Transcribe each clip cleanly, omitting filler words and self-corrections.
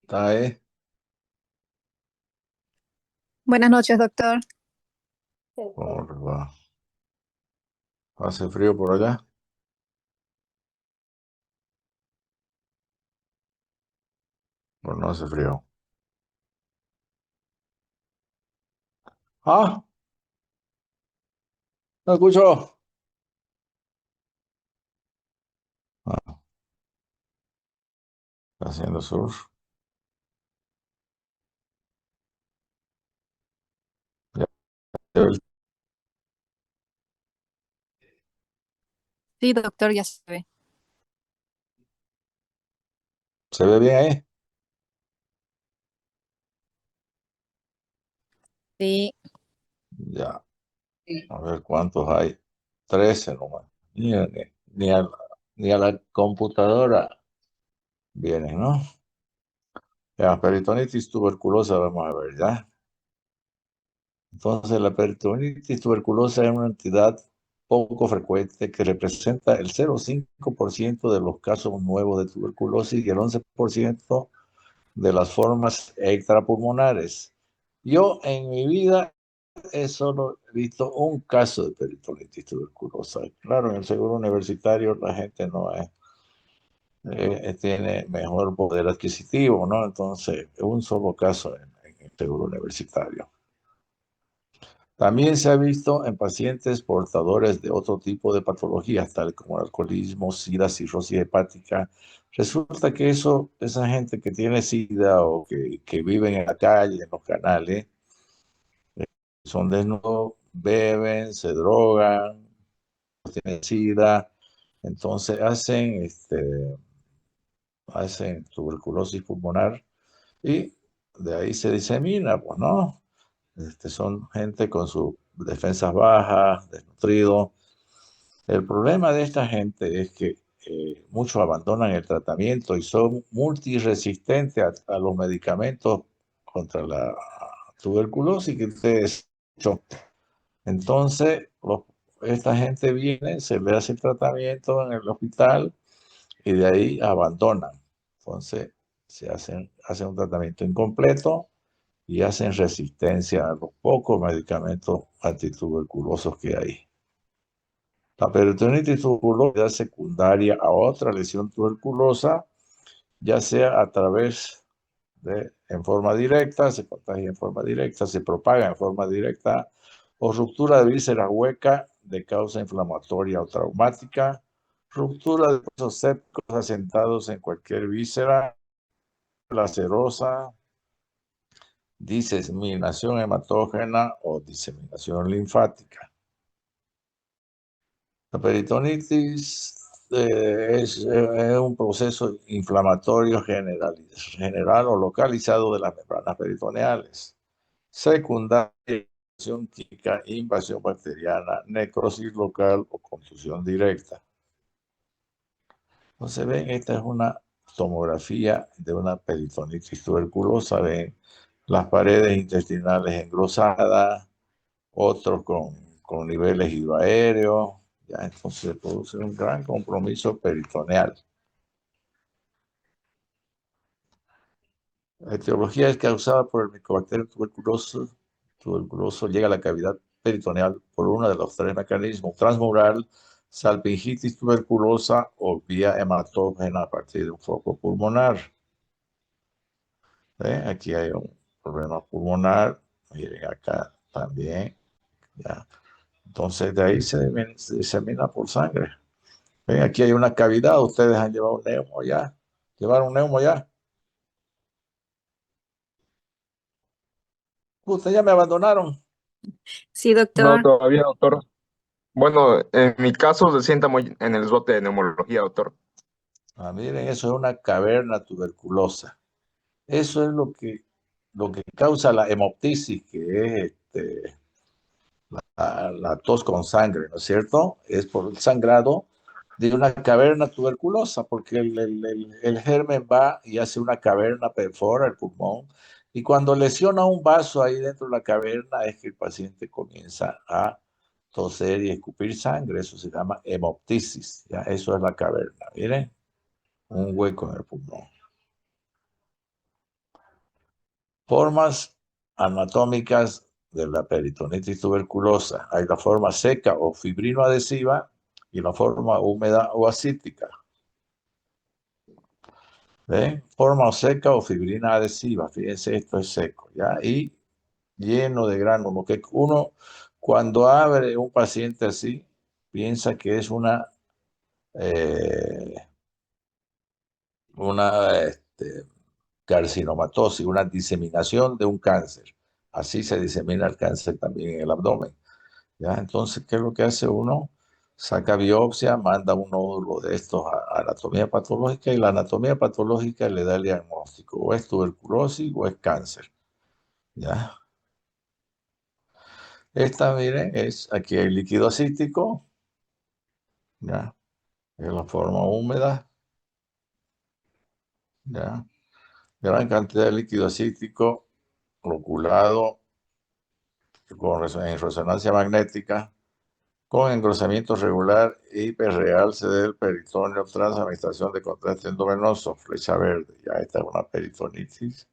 Está ahí. Buenas noches, doctor. ¿Cómo le va? ¿Hace frío por allá? Pues no hace frío. Ah, no escucho. Ah, está haciendo surf. Ya, ya, Sí, doctor, ya se ve. ¿se ve bien ahí? Sí, Ya, a ver cuántos hay. 13 nomás. Ni ni a la computadora vienen, ¿no? Ya, peritonitis tuberculosa, vamos a ver, ¿ya? Entonces, la peritonitis tuberculosa es una entidad poco frecuente que representa el 0,5% de los casos nuevos de tuberculosis y el 11% de las formas extrapulmonares. Yo en mi vida he solo visto un caso de peritonitis tuberculosa. Claro, en el seguro universitario la gente no es, tiene mejor poder adquisitivo, ¿no? Entonces, un solo caso en el seguro universitario. También se ha visto en pacientes portadores de otro tipo de patologías, tal como el alcoholismo, SIDA, cirrosis hepática. Resulta que esa gente que tiene SIDA o que viven en la calle, en los canales, son desnudos, beben, se drogan, tienen SIDA, entonces hacen tuberculosis pulmonar y de ahí se disemina, pues, ¿no? Son gente con sus defensas bajas, desnutridos. El problema de esta gente es que muchos abandonan el tratamiento y son multiresistentes a los medicamentos contra la tuberculosis que ustedes han hecho. Entonces, esta gente viene, se le hace el tratamiento en el hospital y de ahí abandonan. Entonces, hacen un tratamiento incompleto y hacen resistencia a los pocos medicamentos antituberculosos que hay. La peritonitis tuberculosa es secundaria a otra lesión tuberculosa, ya sea a través en forma directa, se contagia en forma directa, se propaga en forma directa, o ruptura de víscera hueca de causa inflamatoria o traumática, ruptura de vasos sépticos asentados en cualquier víscera, lacerosa, diseminación hematógena o diseminación linfática. La peritonitis es un proceso inflamatorio general o localizado de las membranas peritoneales. Secundaria, invasión química, invasión bacteriana, necrosis local o contusión directa. Entonces, ven, esta es una tomografía de una peritonitis tuberculosa. Ven las paredes intestinales engrosadas, otros con niveles hidroaéreos. Ya, entonces se produce un gran compromiso peritoneal. La etiología es causada por el Mycobacterium tuberculoso llega a la cavidad peritoneal por uno de los tres mecanismos: transmural, salpingitis tuberculosa o vía hematógena a partir de un foco pulmonar. Aquí hay un problema pulmonar, miren acá también. ¿Ya? Entonces de ahí se disemina por sangre. ¿Ven? Aquí hay una cavidad, ustedes han llevado un neumo ya. ¿Llevaron un neumo ya? Ustedes ya me abandonaron. sí, No, doctor. todavía, doctor. Bueno, en mi caso se sienta muy en el bote de neumología, doctor. Ah, miren, eso es una caverna tuberculosa. Eso es lo que causa la hemoptisis, que es la tos con sangre, ¿no es cierto? Es por el sangrado de una caverna tuberculosa, porque el germen va y hace una caverna, perfora el pulmón, y cuando lesiona un vaso ahí dentro de la caverna es que el paciente comienza a toser y escupir sangre. Eso se llama hemoptisis, ¿ya? Eso es la caverna, miren. un hueco en el pulmón. Formas anatómicas de la peritonitis tuberculosa. Hay la forma seca o fibrinoadhesiva y la forma húmeda o asítica. ¿Ven? Forma seca o fibrina adhesiva. Fíjense, esto es seco, ¿ya? Y lleno de gránulos. Que uno, cuando abre un paciente así, piensa que es eh, una carcinomatosis, una diseminación de un cáncer. Así se disemina el cáncer también en el abdomen. ¿Ya? Entonces, ¿qué es lo que hace uno? Saca biopsia, manda un nódulo de estos a anatomía patológica y la anatomía patológica le da el diagnóstico, o es tuberculosis o es cáncer. ¿Ya? Esta, miren, aquí hay líquido acítico, ¿ya? Es la forma húmeda, ¿ya? Gran cantidad de líquido acítico loculado en resonancia magnética, con engrosamiento regular e hiperrealce del peritoneo tras administración de contraste endovenoso, flecha verde. Ya esta es una peritonitis,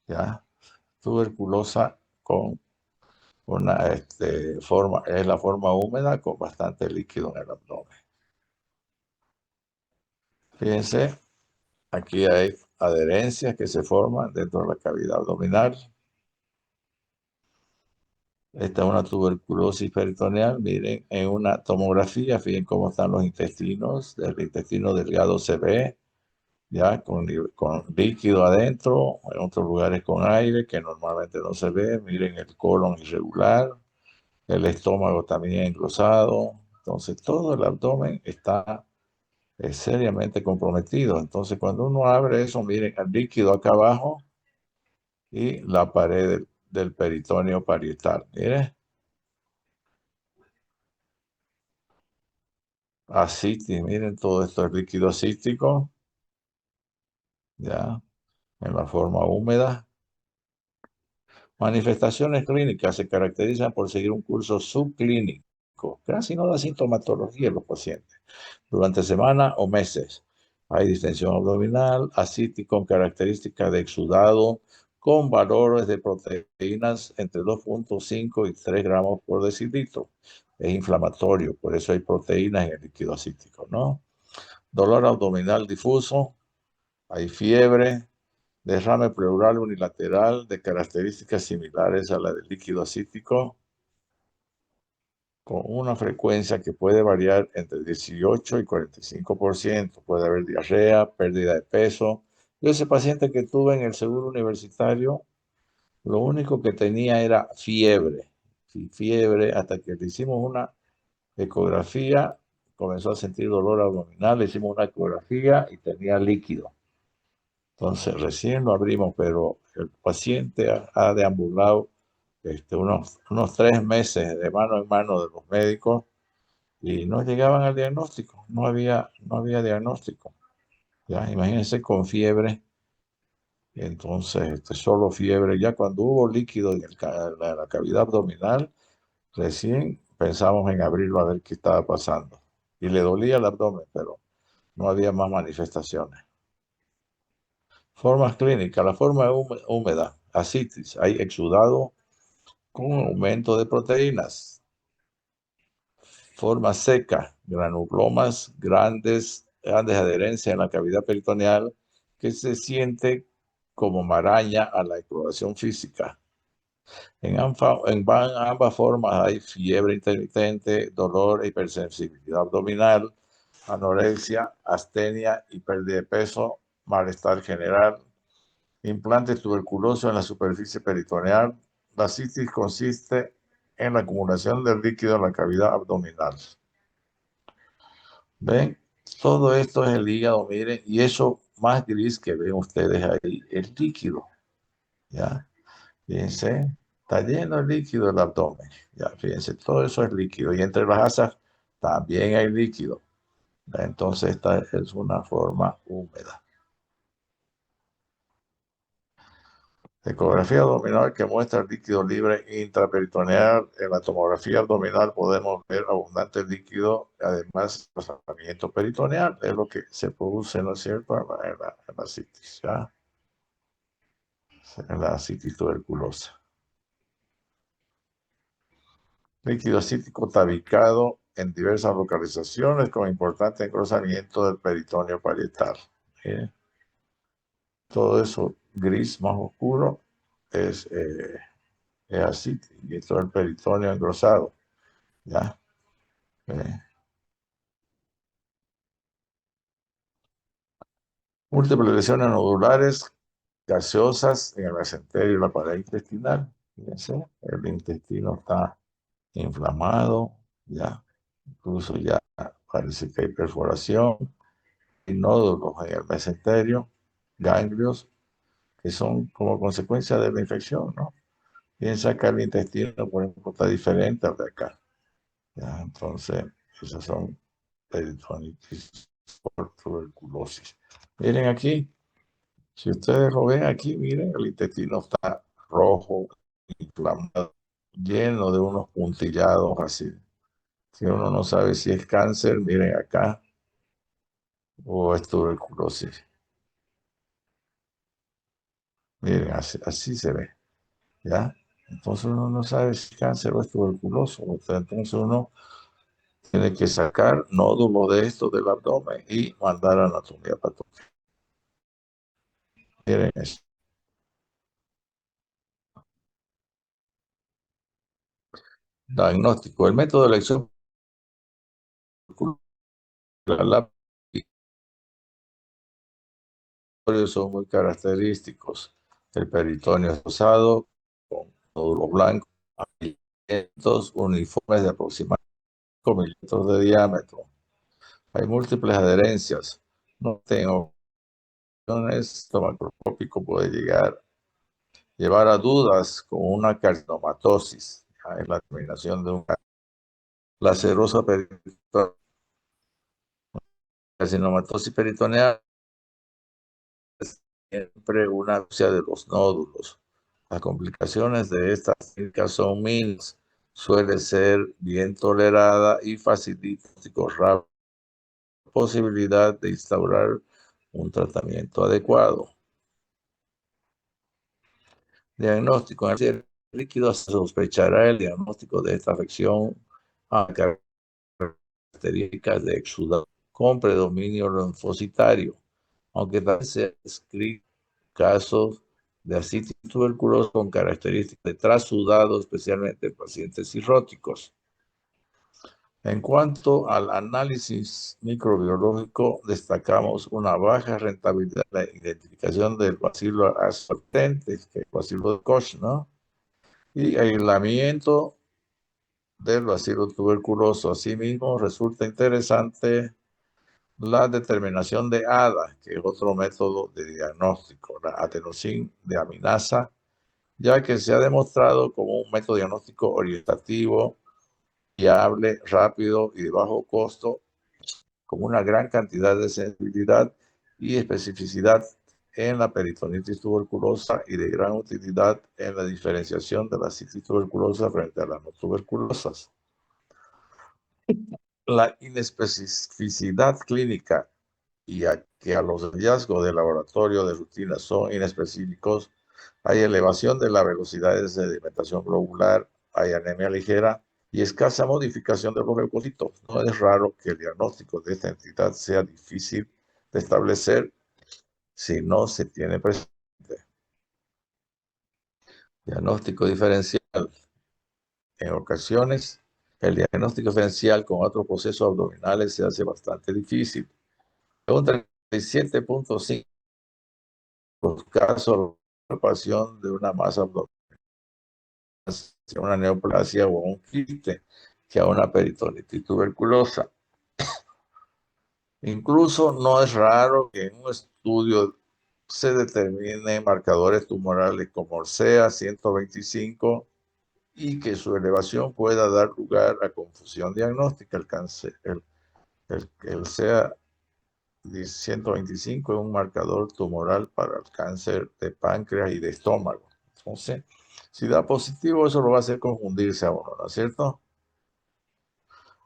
ya, tuberculosa con forma, es la forma húmeda con bastante líquido en el abdomen. Fíjense, aquí hay adherencias que se forman dentro de la cavidad abdominal. Esta es una tuberculosis peritoneal. Miren, en una tomografía, fíjense cómo están los intestinos. El intestino delgado se ve, ya con líquido adentro, en otros lugares con aire, que normalmente no se ve. Miren el colon irregular, el estómago también engrosado. Entonces, todo el abdomen está seriamente comprometido. Entonces, cuando uno abre eso, miren el líquido acá abajo y la pared del peritoneo parietal. Miren. Ascitis, miren, todo esto es líquido cístico, ya, en la forma húmeda. Manifestaciones clínicas se caracterizan por seguir un curso subclínico. Casi no da sintomatología en los pacientes. Durante semanas o meses hay distensión abdominal, ascitis con características de exudado, con valores de proteínas entre 2,5 y 3 gramos por decilitro. Es inflamatorio, por eso hay proteínas en el líquido acítico, ¿no? Dolor abdominal difuso, hay fiebre, derrame pleural unilateral de características similares a la del líquido acítico, con una frecuencia que puede variar entre 18 y 45%. Puede haber diarrea, pérdida de peso. Yo ese paciente que tuve en el seguro universitario, lo único que tenía era fiebre. Fiebre, hasta que le hicimos una ecografía, comenzó a sentir dolor abdominal, le hicimos una ecografía y tenía líquido. Entonces, recién lo abrimos, pero el paciente ha deambulado unos 3 meses de mano en mano de los médicos y no llegaban al diagnóstico, no había diagnóstico. Ya, imagínense con fiebre, entonces solo fiebre. Ya cuando hubo líquido en la cavidad abdominal, recién pensamos en abrirlo a ver qué estaba pasando. Y le dolía el abdomen, pero no había más manifestaciones. Formas clínicas, la forma húmeda, ascitis, hay exudado con aumento de proteínas. Forma seca, granulomas, grandes adherencias en la cavidad peritoneal que se siente como maraña a la exploración física. En ambas formas hay fiebre intermitente, dolor, hipersensibilidad abdominal, anorexia, astenia y pérdida de peso, malestar general, implantes tuberculosos en la superficie peritoneal. La citis consiste en la acumulación del líquido en la cavidad abdominal. ¿Ven? Todo esto es el hígado, miren, y eso más gris que ven ustedes ahí, es líquido, ¿ya? Fíjense, está lleno de líquido el abdomen, ya, fíjense, todo eso es líquido, y entre las asas también hay líquido, ¿ya? Entonces esta es una forma húmeda. Ecografía abdominal que muestra el líquido libre intraperitoneal. En la tomografía abdominal podemos ver abundante líquido, además rozamiento peritoneal, es lo que se produce, ¿no es cierto?, en la citis, ¿ya? En la citis tuberculosa. Líquido cítico tabicado en diversas localizaciones con importante engrosamiento del peritoneo parietal. ¿Eh? Todo eso gris más oscuro es así, y todo el peritoneo engrosado. ¿Ya? Múltiples lesiones nodulares gaseosas en el mesenterio y la pared intestinal. Fíjense, el intestino está inflamado, ya, incluso ya parece que hay perforación y nódulos en el mesenterio, ganglios, que son como consecuencia de la infección, ¿no? Piensa que el intestino, por ejemplo, está diferente al de acá. ¿Ya? Entonces, esas son peritonitis por tuberculosis. Miren aquí, si ustedes lo ven aquí, miren, el intestino está rojo, inflamado, lleno de unos puntillados así. Si uno no sabe si es cáncer, miren acá, o es tuberculosis. Miren, así se ve, ¿ya? Entonces uno no sabe si es cáncer o es tuberculoso. Entonces uno tiene que sacar nódulos de esto del abdomen y mandar a anatomía patológica. Miren eso. Diagnóstico. El método de elección laboratorio son muy característicos. El peritoneo es rosado, con nódulos blancos, amarillentos, uniformes de aproximadamente 5 milímetros de diámetro. Hay múltiples adherencias. No tengo opciones. Estomacroscópico puede llevar a dudas con una carcinomatosis. Es la terminación de un lacerosa peritoneal. Carcinomatosis peritoneal es siempre una ausencia de los nódulos. Las complicaciones de esta técnica son mínimas, suele ser bien tolerada y facilita la posibilidad de instaurar un tratamiento adecuado. Diagnóstico. En el líquido se sospechará el diagnóstico de esta afección a características de exudado con predominio linfocitario, aunque también se escriben casos de ascitis tuberculosa con características de trasudado, especialmente en pacientes cirróticos. En cuanto al análisis microbiológico, destacamos una baja rentabilidad en la identificación del bacilo ascendente, que es el bacilo de Koch, ¿no? Y aislamiento del bacilo tuberculoso. Asimismo, resulta interesante la determinación de ADA, que es otro método de diagnóstico, la adenosín de aminasa, ya que se ha demostrado como un método diagnóstico orientativo, fiable, rápido y de bajo costo, con una gran cantidad de sensibilidad y especificidad en la peritonitis tuberculosa y de gran utilidad en la diferenciación de la citis tuberculosa frente a las no tuberculosas. La inespecificidad clínica y a que a los hallazgos de laboratorio de rutina son inespecíficos, hay elevación de la velocidad de sedimentación globular, hay anemia ligera y escasa modificación de los leucocitos. No es raro que el diagnóstico de esta entidad sea difícil de establecer si no se tiene presente. Diagnóstico diferencial. En ocasiones, el diagnóstico diferencial con otros procesos abdominales se hace bastante difícil. Un 37.5 casos de palpación de una masa abdominal, una neoplasia o un quiste, que a una peritonitis tuberculosa. Incluso no es raro que en un estudio se determinen marcadores tumorales como el CA-125 y que su elevación pueda dar lugar a confusión diagnóstica. El cáncer, el CA-125 es un marcador tumoral para el cáncer de páncreas y de estómago. Entonces, si da positivo, eso lo va a hacer confundirse a uno, ¿no es cierto?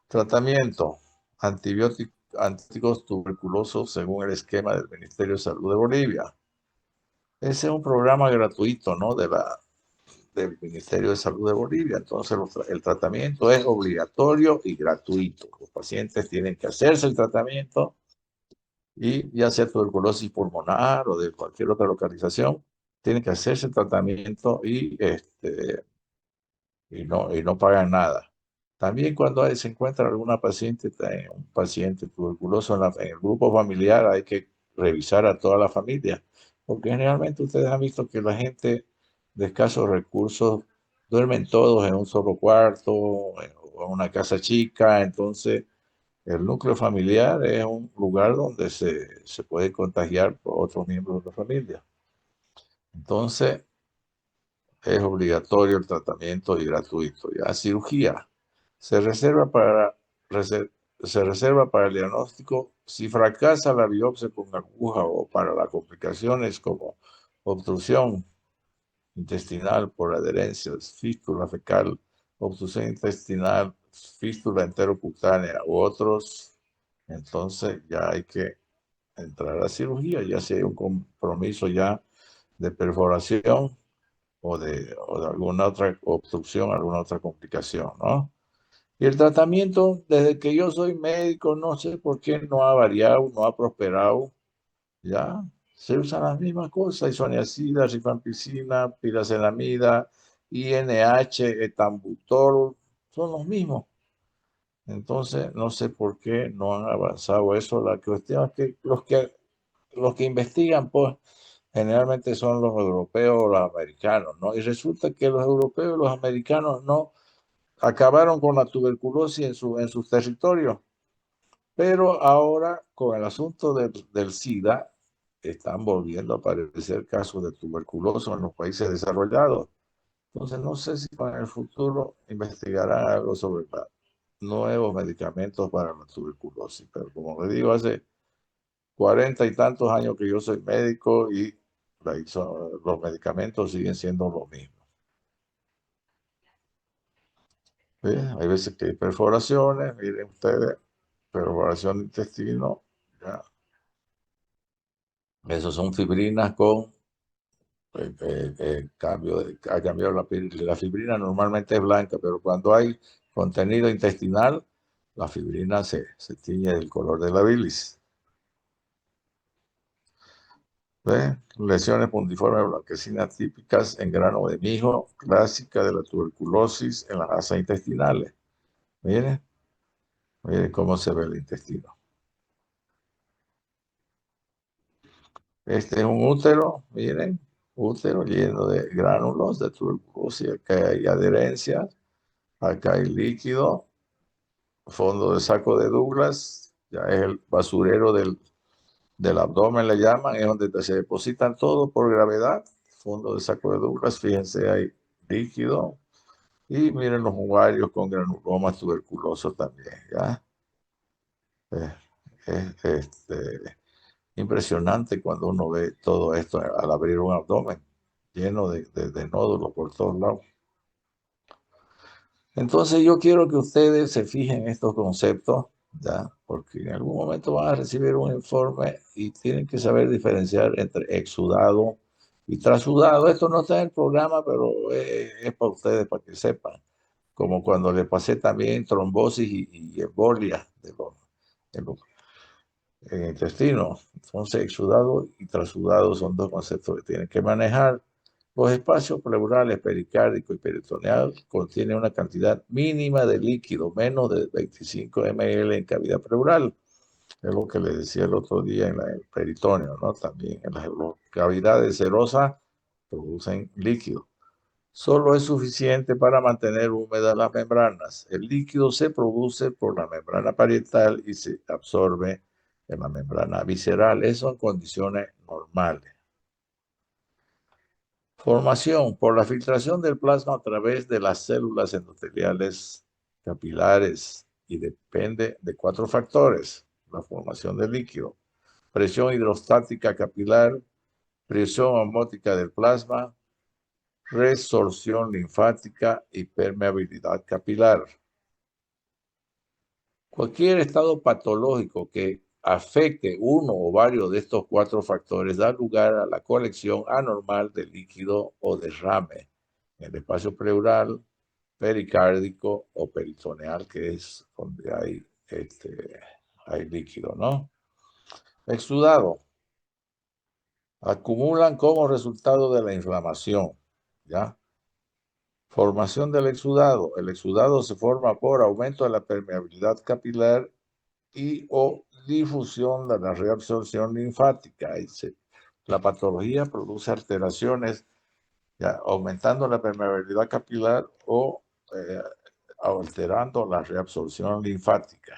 Tratamiento, antibióticos tuberculosos según el esquema del Ministerio de Salud de Bolivia. Ese es un programa gratuito, ¿no? Del Ministerio de Salud de Bolivia. Entonces, el tratamiento es obligatorio y gratuito. Los pacientes tienen que hacerse el tratamiento y ya sea tuberculosis pulmonar o de cualquier otra localización, tienen que hacerse el tratamiento y no pagan nada. También cuando se encuentra alguna paciente, un paciente tuberculoso en el grupo familiar, hay que revisar a toda la familia, porque generalmente ustedes han visto que la gente de escasos recursos duermen todos en un solo cuarto o en una casa chica, entonces el núcleo familiar es un lugar donde se puede contagiar por otros miembros de la familia. Entonces, es obligatorio el tratamiento y gratuito. Ya cirugía se reserva se reserva para el diagnóstico si fracasa la biopsia con aguja o para las complicaciones como obstrucción intestinal por adherencias, fístula fecal, obstrucción intestinal, fístula enterocutánea u otros. Entonces ya hay que entrar a cirugía, ya sea un compromiso ya de perforación o de alguna otra obstrucción, alguna otra complicación, ¿no? Y el tratamiento, desde que yo soy médico, no sé por qué no ha variado, no ha prosperado, ¿ya? Se usan las mismas cosas, isoniazida, rifampicina, piracetamida, INH, etambutol, son los mismos. Entonces, no sé por qué no han avanzado eso. La cuestión es que los que investigan, pues, generalmente son los europeos o los americanos, ¿no? Y resulta que los europeos y los americanos no acabaron con la tuberculosis en sus territorios, pero ahora con el asunto del SIDA están volviendo a aparecer casos de tuberculosis en los países desarrollados. Entonces no sé si en el futuro investigarán algo sobre nuevos medicamentos para la tuberculosis, pero como le digo, hace 40 y tantos años que yo soy médico y los medicamentos siguen siendo lo mismo. ¿Sí? Hay veces que hay perforaciones, miren ustedes, perforación de intestino, ya. Esos son fibrinas con ha cambiado la fibrina normalmente es blanca, pero cuando hay contenido intestinal, la fibrina se tiñe del color de la bilis. ¿Ve? Lesiones puntiformes blanquecinas típicas en grano de mijo, clásica de la tuberculosis en las asas intestinales. Miren, miren cómo se ve el intestino. Este es un útero, miren, útero lleno de gránulos de tuberculosis. Acá hay adherencias, acá hay líquido, fondo de saco de Douglas, ya es el basurero del abdomen, le llaman, es donde se depositan todo por gravedad. Fondo de saco de Douglas, fíjense, hay líquido. Y miren los ovarios con granulomas tuberculosos también, ¿ya? Eh, impresionante cuando uno ve todo esto al abrir un abdomen lleno de nódulos por todos lados. Entonces yo quiero que ustedes se fijen en estos conceptos, ¿ya? Porque en algún momento van a recibir un informe y tienen que saber diferenciar entre exudado y trasudado. Esto no está en el programa, pero es para ustedes, para que sepan. Como cuando le pasé también trombosis y embolia en el intestino. Entonces, exudado y trasudado son dos conceptos que tienen que manejar. Los espacios pleurales, pericárdico y peritoneal contienen una cantidad mínima de líquido, menos de 25 ml en cavidad pleural. Es lo que les decía el otro día en el peritoneo, ¿no? También en las cavidades serosas producen líquido. Solo es suficiente para mantener húmedas las membranas. El líquido se produce por la membrana parietal y se absorbe en la membrana visceral. Eso en condiciones normales. Formación por la filtración del plasma a través de las células endoteliales capilares y depende de 4 factores. La formación del líquido, presión hidrostática capilar, presión osmótica del plasma, resorción linfática y permeabilidad capilar. Cualquier estado patológico que afecte uno o varios de estos cuatro factores da lugar a la colección anormal de líquido o derrame en el espacio pleural, pericárdico o peritoneal, que es donde hay líquido, ¿no? Exudado. Acumulan como resultado de la inflamación, ¿ya? Formación del exudado. El exudado se forma por aumento de la permeabilidad capilar y o difusión de la reabsorción linfática. La patología produce alteraciones, ya, aumentando la permeabilidad capilar o alterando la reabsorción linfática.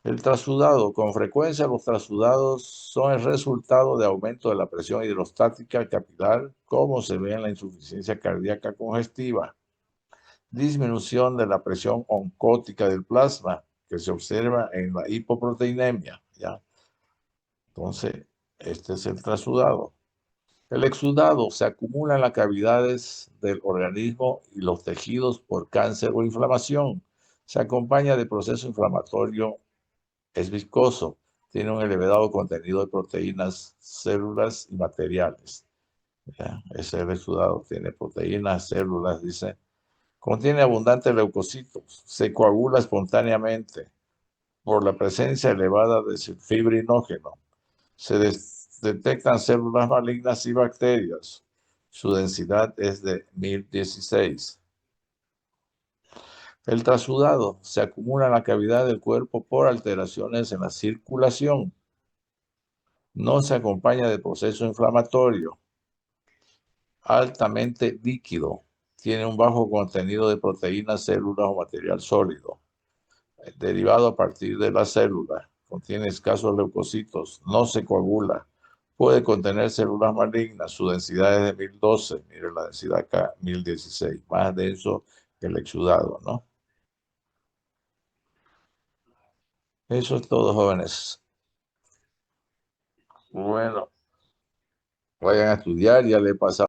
El trasudado. Con frecuencia los trasudados son el resultado de aumento de la presión hidrostática capilar, como se ve en la insuficiencia cardíaca congestiva. Disminución de la presión oncótica del plasma, que se observa en la hipoproteinemia, ¿ya? Entonces, este es el trasudado. El exudado se acumula en las cavidades del organismo y los tejidos por cáncer o inflamación. Se acompaña de proceso inflamatorio, es viscoso, tiene un elevado contenido de proteínas, células y materiales. ¿Ya? Ese es el exudado, tiene proteínas, células, dice. Contiene abundantes leucocitos, se coagula espontáneamente por la presencia elevada de fibrinógeno. Se detectan células malignas y bacterias. Su densidad es de 1016. El trasudado se acumula en la cavidad del cuerpo por alteraciones en la circulación. No se acompaña de proceso inflamatorio. Altamente líquido. Tiene un bajo contenido de proteínas, células o material sólido. Derivado a partir de la célula. Contiene escasos leucocitos. No se coagula. Puede contener células malignas. Su densidad es de 1012. Mire la densidad acá, 1016. Más denso que el exudado, ¿no? Eso es todo, jóvenes. Bueno, vayan a estudiar. Ya le he pasado